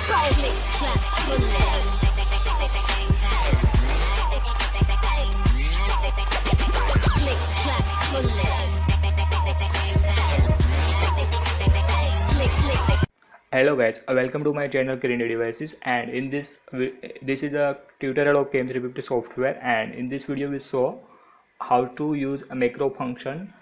Click, clap, pull it. Click, clap, pull it. Click, click. Hello guys, welcome to my channel Kirindy Devices, and in this is a tutorial of KM350 software, and in this video we saw how to use a macro function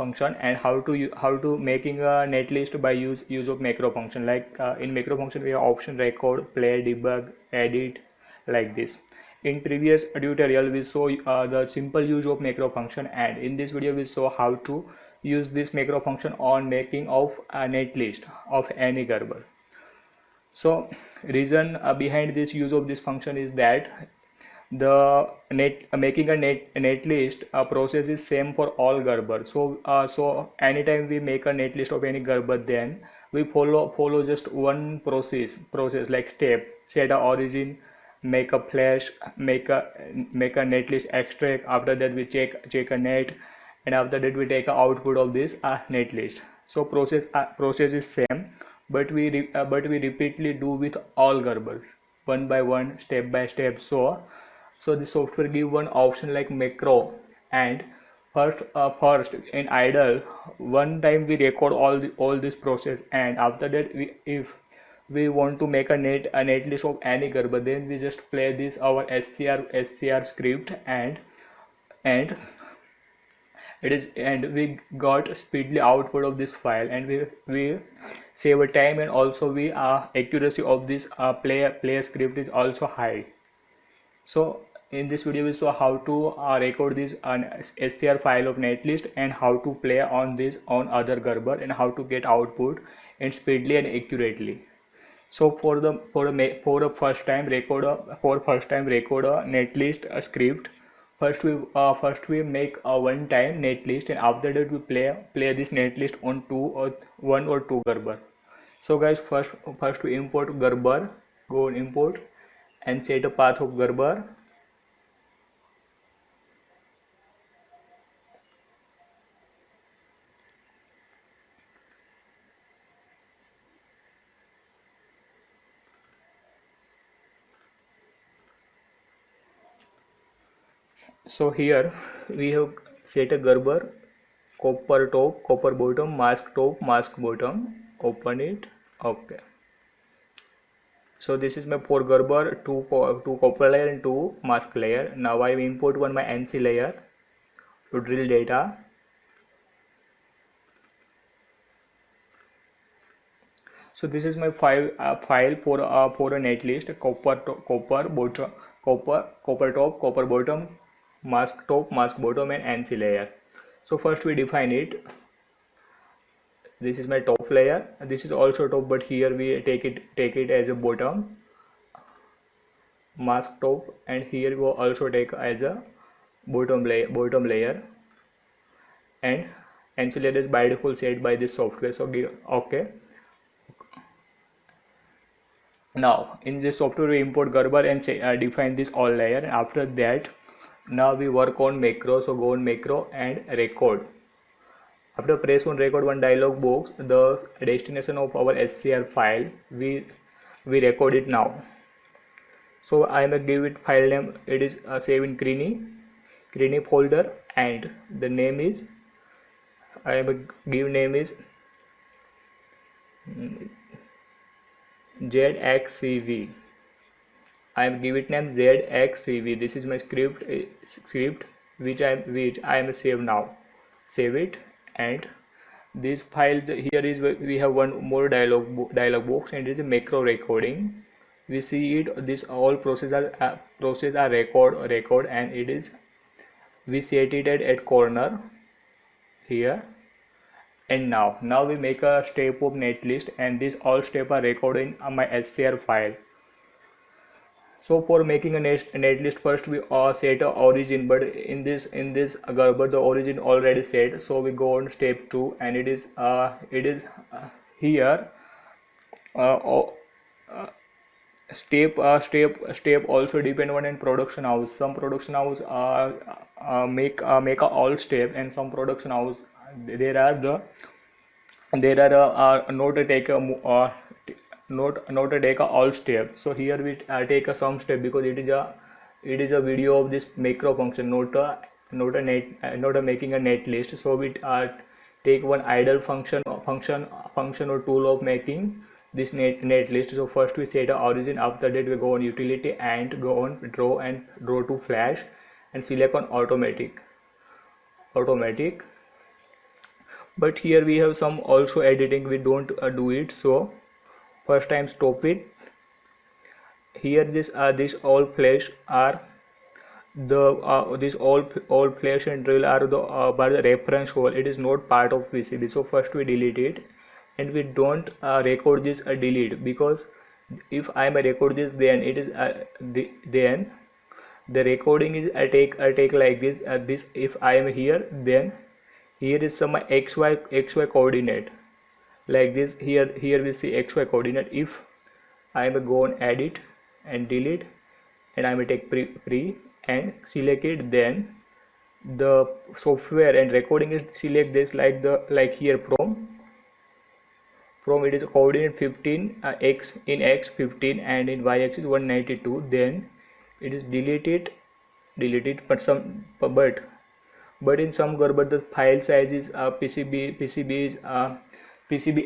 and how to making a netlist by use of macro function. Like in macro function we have option record, play, debug, edit, like this. In previous tutorial we saw the simple use of macro function, and in this video we saw how to use this macro function on making of a netlist of any Gerber. So reason behind this use of this function is that the making a netlist process is same for all Gerber. So anytime we make a netlist of any Gerber, then we follow just one process like step: set a origin, make a flash, make a netlist extract. After that we check a net, and after that we take a output of this netlist. So process is same, but we repeatedly do with all Gerbers, one by one, step by step. So the software give one option like macro, and first in idle one time we record all this process, and after that if we want to make a netlist of any Gerber, then we just play this our scr script, and we got speedily output of this file, and we save a time, and also we accuracy of this play script is also high. So in this video we saw how to record this SCR file of netlist, and how to play on this on other Gerber, and how to get output and speedily and accurately. So for the first time record a netlist script. First we make a one time netlist, and after that we play this netlist on one or two Gerber. So guys, first we import Gerber. Go on import and set a path of Gerber. So here we have set a Gerber: copper top, copper bottom, mask top, mask bottom. Open it. Okay. So this is my 4 Gerber, two copper layer and 2 mask layer. Now I import one my NC layer to drill data. So this is my file for a netlist: copper bottom, copper top, copper bottom, mask top, mask bottom, and NC layer. So first we define it. This is my top layer. This is also top, but here we take it as a bottom, mask top, and here we also take as a bottom layer, and NC layer is by default set by this software. So give okay. Now in this software we import Gerber and define this all layer, and after that now we work on macro. So go on macro and record. After press on record one dialog box, the destination of our SCR file, we record it now. So I am give it file name. It is save in Krini folder, and the name is give name is ZXCV. I am give it name ZXCV. This is my script which I am save now. Save it, and this file here is we have one more dialog box, and it is a macro recording. We see it. This all process are record, and it is we set it at corner here. And now we make a step of netlist, and this all step are recorded in my SCR file. So for making a netlist, first we set a origin, but in this Gerber the origin already set. So we go on step 2, and it is here step also depend on in production house. Some production house make a all step, and some production house there are not take not a take a all step. So here we take a some step because it is a video of this macro function, not a net not a making a net list. So we take one idle function or tool of making this net list. So first we set a origin, after that we go on utility and go on draw to flash and select on automatic. But here we have some also editing, we don't do it. So first time stop it. Here this all flash are this all flash and drill are the by the reference hole. It is not part of PCB. So first we delete it, and we don't record this delete, because if I may record this, then it is then the recording is I take like this. This if I am here, then here is some xy coordinate like this. Here we see xy coordinate. If I may go on edit and delete, and I may take pre and select it, then the software and recording is select this like here from it is coordinate 15 x in x 15 and in y axis 192. Then it is deleted, but in some garbage the file size is PCB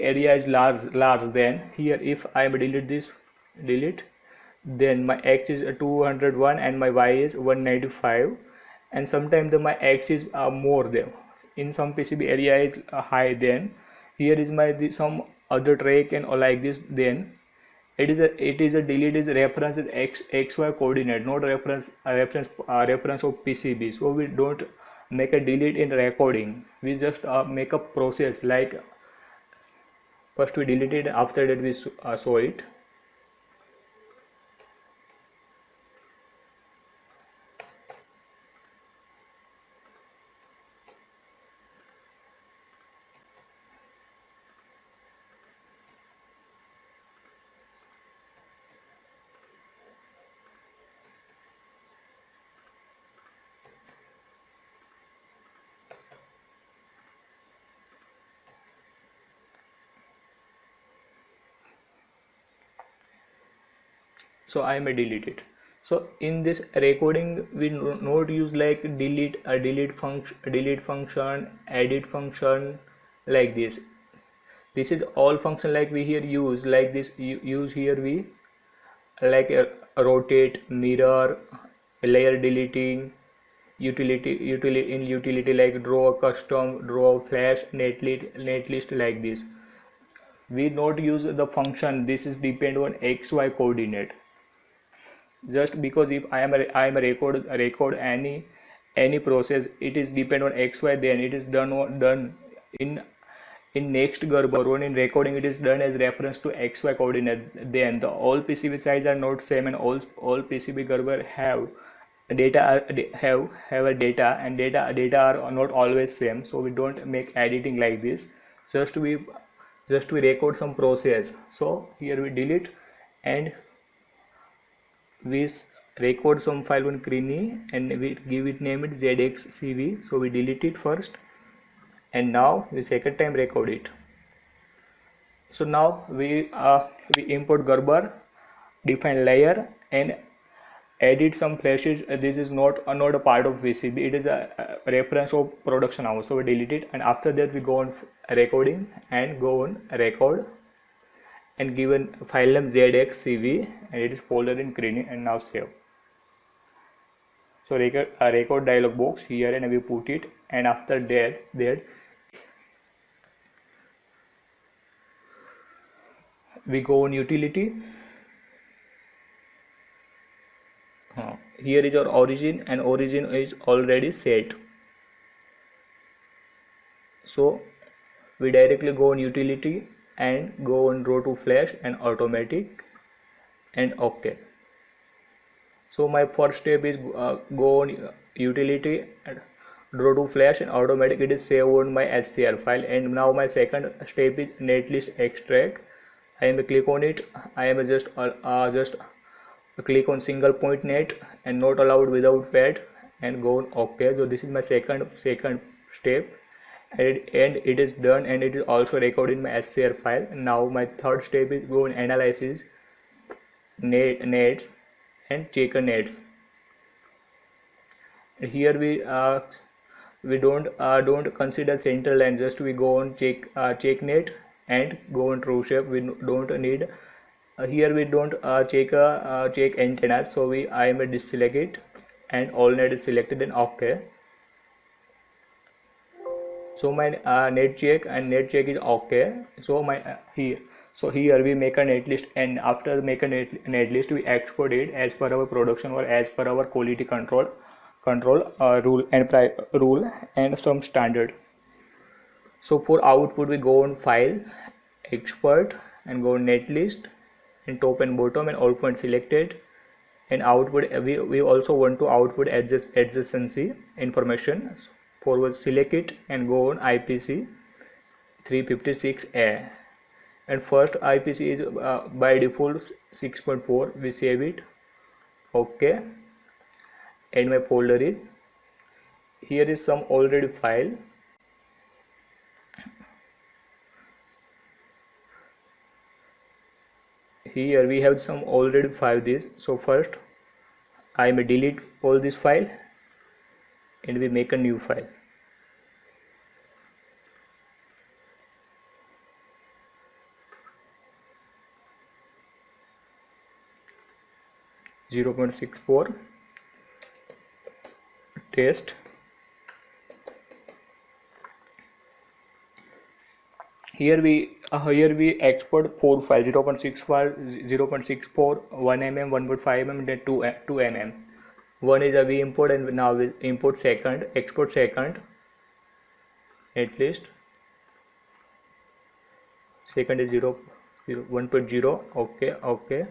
area is large. Then here if I am delete, then my x is 201 and my y is 195, and sometimes my x is more there. In some PCB area is high, then here is some other track and like this. Then it is a delete is reference is xy coordinate, not reference of PCB. So we don't make a delete in recording, we just make a process like first we delete it, after that we show it. So I may delete it. So in this recording we not use like delete function, edit function like this. This is all function like we here use like this. Use here we like rotate, mirror, layer deleting, utility like draw a custom, draw a flash, netlist like this. We not use the function. This is depend on xy coordinate. Just because if I am a record any process, it is depend on xy, then it is done in next Gerber. When in recording it is done as reference to xy coordinate. Then the all PCB size are not same, and all PCB Gerber have data have a data, and data are not always same. So we don't make editing like this. Just we record some process. So here we delete and we record some file on Crini, and we give it name it ZXCV. So we delete it first, and now the second time record it. So now we import Gerber, define layer, and edit some flashes. This is not a part of PCB. It is a reference of production house. So we delete it, and after that we go on recording and go on record and given file name ZXCV, and it is folder in Crini, and now save. So record dialog box here, and we put it, and after that we go on utility. Here is our origin, and origin is already set. So we directly go on utility and go on draw to flash and automatic and OK. So my first step is go on utility and draw to flash and automatic. It is saved on my HCR file, and now my second step is netlist extract. I am click on it. I am just click on single point net and not allowed without pad and go on OK. So this is my second step, and it is done, and it is also recorded in my SCR file. Now my third step is go and analysis nets and checker nets. Here we don't consider central line, just we go on check net and go on true shape. We don't need here we don't check antennas, so I am deselect it and all net is selected, then okay. So my net check is okay. So my here we make a netlist, and after make a netlist we export it as per our production or as per our quality control rule and some standard. So for output we go on file, export, and go on netlist, and top and bottom and all points selected, and output we also want to output adjacency information. Forward select it and go on IPC 356A, and first IPC is by default 6.4. we save it, okay, and my folder is here is some already file. Here we have some already file this. So first I may delete all this file and we make a new file. .64 test. Here we export 4 files: 0.65, 0.64, 1 mm, 1.5 mm, then 2 mm. One is we import, and now we import second, export second, at least second is 1.0, okay.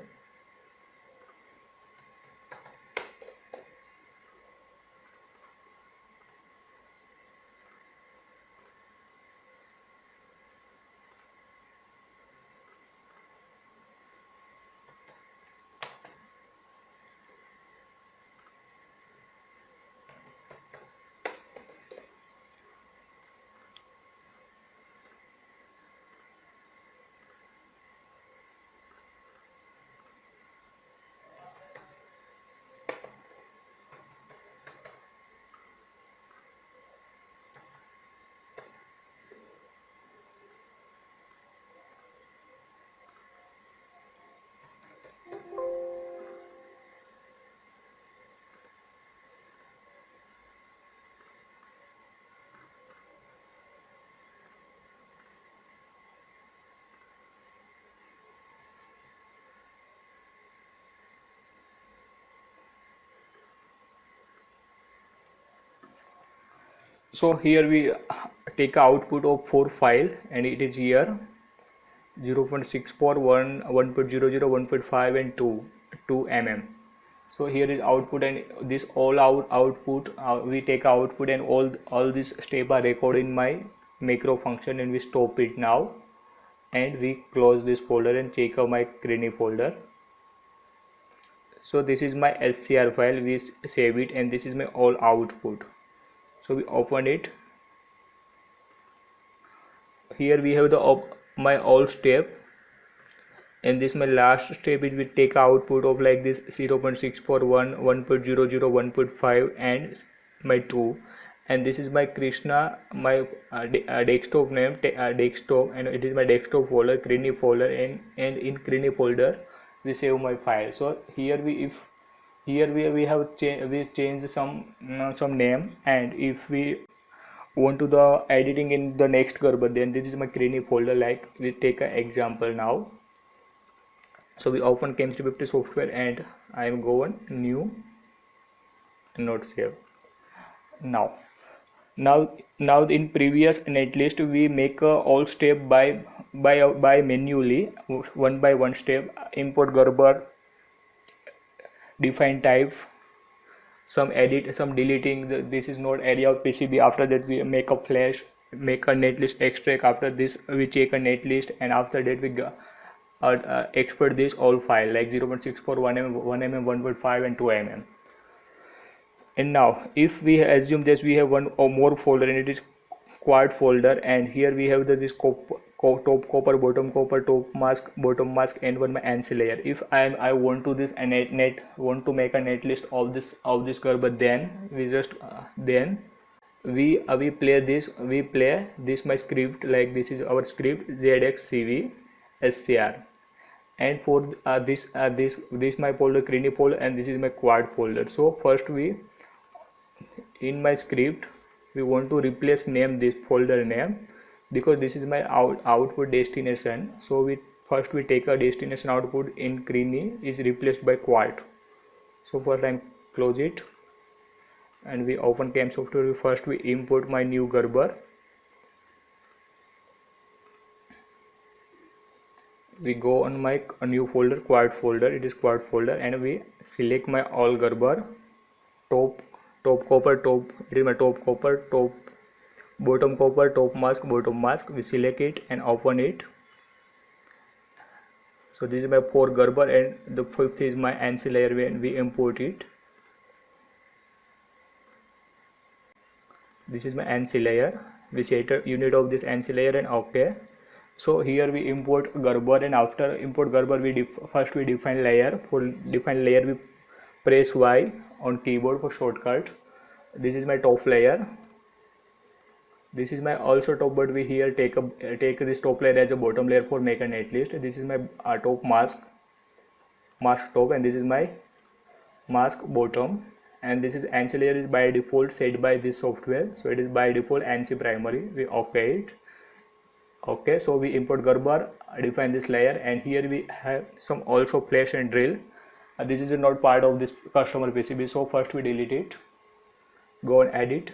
So here we take output of 4 file, and it is here 0.64, 1.00, 1.5 and 2 mm. So here is output, and this all output we take output, and all these steps are recorded in my macro function, and we stop it now, and we close this folder and check out my Crini folder. So this is my SCR file, we save it, and this is my all output. So we open it. Here we have my all step, and this my last step is we take output of like this 0.64, 1.00, 1.5 and my 2, and this is my Krishna, my desktop name, desktop, and it is my desktop folder, Crini folder, and in Crini folder we save my file. So here we have changed some name, and if we want to the editing in the next Gerber, then this is my Crini folder. Like we take an example now. So we open CAM350 software, and I am going new, not save. Now in previous netlist we make all step by manually, one by one step. Import Gerber, define type, some edit, some deleting. This is not area of PCB. After that we make a flash, make a netlist extract. After this we check a netlist, and after that we export this all file like 0.64, 1 mm, 1.5 and 2 mm. And now if we assume that we have one or more folder, and it is quad folder, and here we have this top copper, bottom copper, top mask, bottom mask, and one my ANSI layer. If I want to this want to make a net list of this Gerber, then we just we play this my script, like this is our script ZXCV SCR, and for this my folder Crini folder, and this is my quad folder. So first we in my script we want to replace name this folder name, because this is my output destination. So we take a destination output in Crini is replaced by quad. So first I close it and we open CAM software. First we import my new Gerber. We go on my new folder, quad folder, it is quad folder, and we select my all Gerber, top copper, it is my top copper, top bottom copper, top mask, bottom mask. We select it and open it. So this is my 4 Gerber, and the 5th is my ANSI layer when we import it. This is my ANSI layer. We set a unit of this ANSI layer and OK. So here we import Gerber, and after import Gerber we first we define layer. For define layer we press Y on keyboard for shortcut. This is my top layer. This is my also top, but we here take this top layer as a bottom layer for make a netlist. This is my top mask top, and this is my mask bottom, and this is ANSI layer is by default set by this software, so it is by default ANSI primary. We OK it. Okay, so we import Gerber, define this layer, and here we have some also flash and drill. This is not part of this customer PCB, so first we delete it. Go on edit,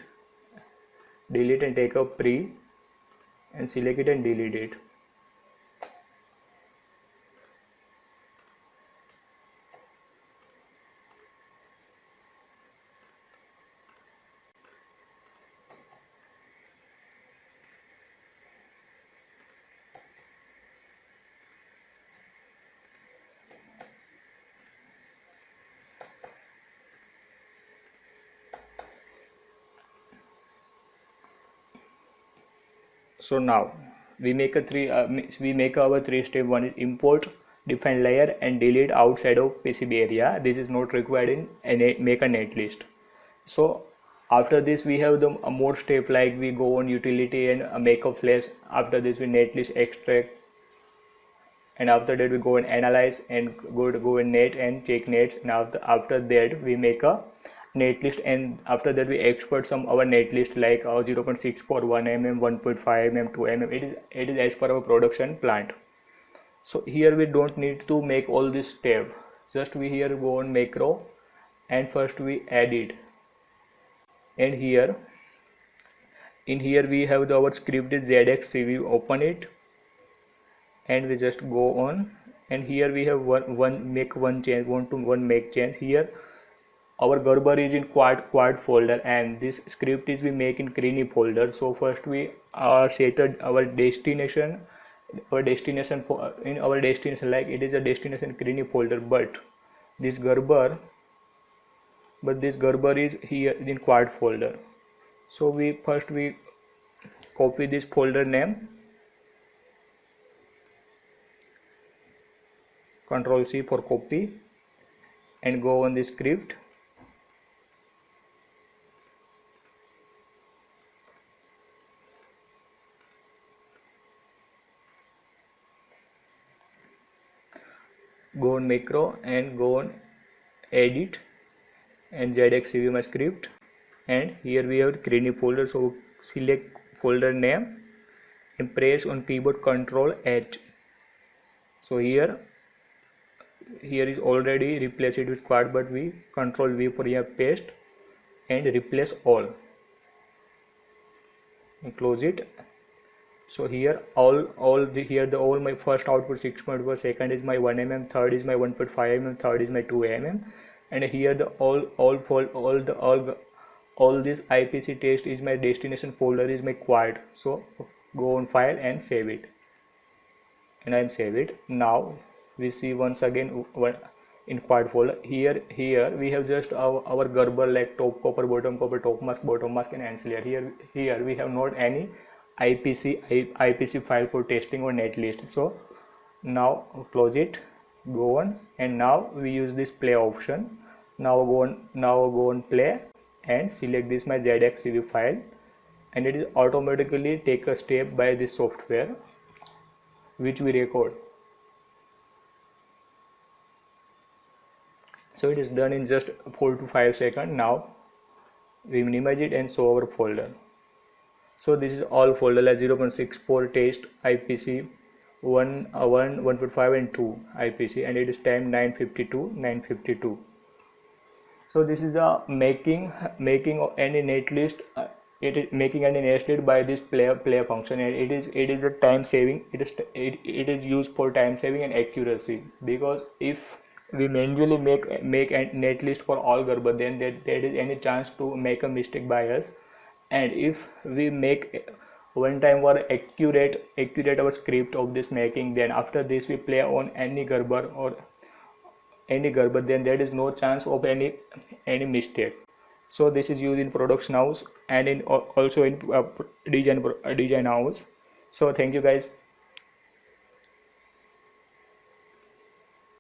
delete, and take a pre and select it and delete it. So now we make our 3 step. One is import, define layer, and delete outside of PCB area. This is not required in make a netlist. So after this we have the more step, like we go on utility and make a flash. After this we netlist extract, and after that we go and analyze and go in net and check nets, and after that we make a netlist, and after that we export some our netlist like 0.6 for 1 mm, 1.5 mm, 2 mm. It is as per our production plant. So here we don't need to make all this step, just we here go on macro and first we add it, and here in here we have our script is ZXCV. Open it and we just go on, and here we have make change. Here our Gerber is in quad folder, and this script is we make in Crini folder. So first we set our destination in our destination, like it is a destination Crini folder, but this Gerber is here in quad folder. So we copy this folder name, Ctrl C for copy, and go on this script. Go on macro and go on edit and ZXCV my script, and here we have Crini folder. So select folder name and press on keyboard Ctrl H. So here is already replace it with quad, but we Ctrl V for here paste and replace all and close it. So here all my first output 6.4, second is my 1 mm, third is my 1.5 mm, third is my 2 mm, and here the all this IPC test is my destination folder is my quad. So go on file and save it, and I am save it. Now we see once again in quad folder. Here we have just our Gerber like top copper, bottom copper, top mask and ANSI layer. Here we have not any IPC file for testing or netlist. So now close it, go on, and now we use this play option. Now go on play and select this my ZXCV file, and it is automatically take a step by this software which we record. So it is done in just 4 to 5 seconds. Now we minimize it and show our folder. So this is all folder like 0.64 test IPC 1.5 and 2 IPC, and it is time 9:52. So this is a making any netlist. It is making any netlist by this play function, and it is a time saving. It is used for time saving and accuracy, because if we manually make a netlist for all Gerber, then there is any chance to make a mistake by us. And if we make one time or accurate our script of this making, then after this we play on any Gerber, then there is no chance of any mistake. So this is used in production house and also in design house. So thank you guys.